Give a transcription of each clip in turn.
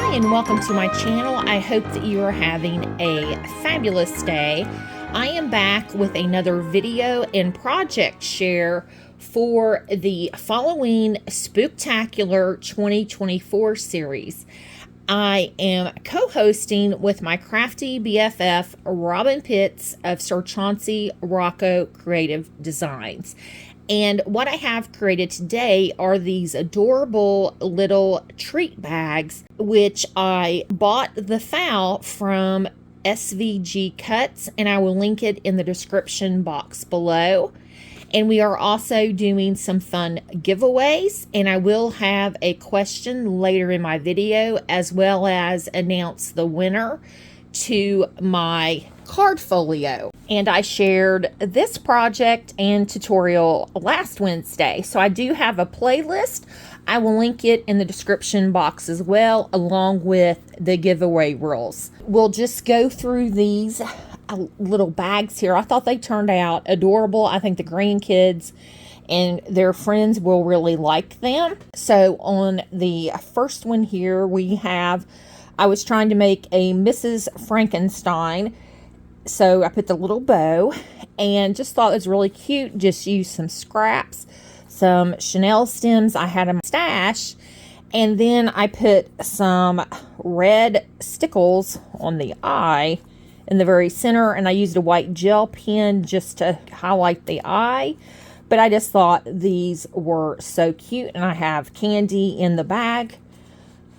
Hi and welcome to my channel. I hope that you are having a fabulous day. I am back with another video and project share for the Falloween Spooktacular 2024 series. I am co-hosting with my crafty BFF, Robyn Pitts of Sir Chauncey Rocco Creative Designs. And what I have created today are these adorable little treat bags, which I bought the fowl from SVG Cuts, and I will link it in the description box below. And we are also doing some fun giveaways, and I will have a question later in my video, as well as announce the winner to my card folio. And I shared this project and tutorial last Wednesday, so I do have a playlist. I will link it in the description box as well, along with the giveaway rules. We'll just go through these little bags here. I thought they turned out adorable. I think the grandkids and their friends will really like them. So on the first one here, we have, I was trying to make a Mrs. Frankenstein. So I put the little bow and just thought it was really cute. Just used some scraps, some Chanel stems I had in my stash, and then I put some red stickles on the eye in the very center, and I used a white gel pen just to highlight the eye. But I just thought these were so cute, and I have candy in the bag,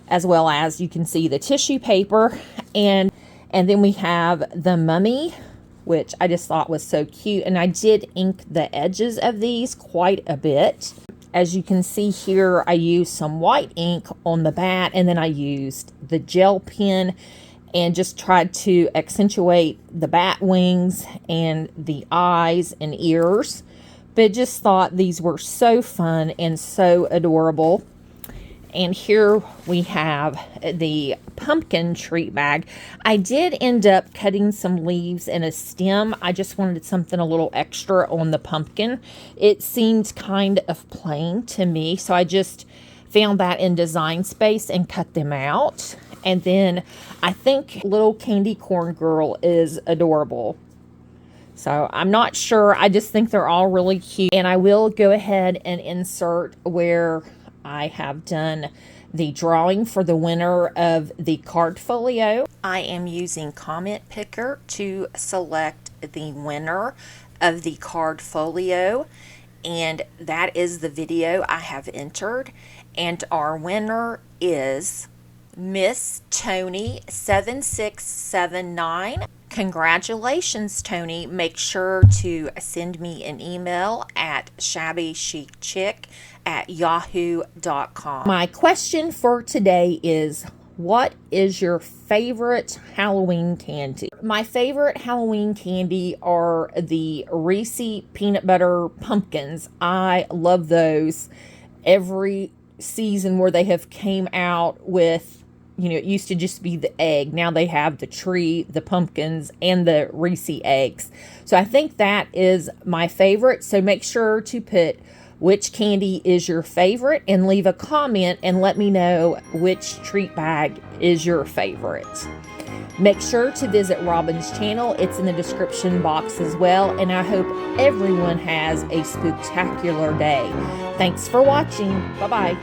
as well as you can see the tissue paper. And then we have the mummy, which I just thought was so cute. And I did ink the edges of these quite a bit. As you can see here, I used some white ink on the bat, and then I used the gel pen and just tried to accentuate the bat wings and the eyes and ears. But just thought these were so fun and so adorable. And here we have the pumpkin treat bag. I did end up cutting some leaves and a stem. I just wanted something a little extra on the pumpkin. It seemed kind of plain to me, so I just found that in Design Space and cut them out. And then I think little candy corn girl is adorable. So I'm not sure. I just think they're all really cute. And I will go ahead and insert where I have done the drawing for the winner of the card folio. I am using Comment Picker to select the winner of the card folio, and that is the video I have entered. And our winner is Miss Tony 7679. Congratulations, Tony. Make sure to send me an email at shabbychicchick@yahoo.com. My question for today is, what is your favorite Halloween candy? My favorite Halloween candy are the Reese's peanut butter pumpkins. I love those. Every season where they have came out with, it used to just be the egg. Now they have the tree, the pumpkins, and the Reese's eggs. So I think that is my favorite. So make sure to put which candy is your favorite and leave a comment and let me know which treat bag is your favorite. Make sure to visit Robyn's channel. It's in the description box as well. And I hope everyone has a spooktacular day. Thanks for watching. Bye-bye.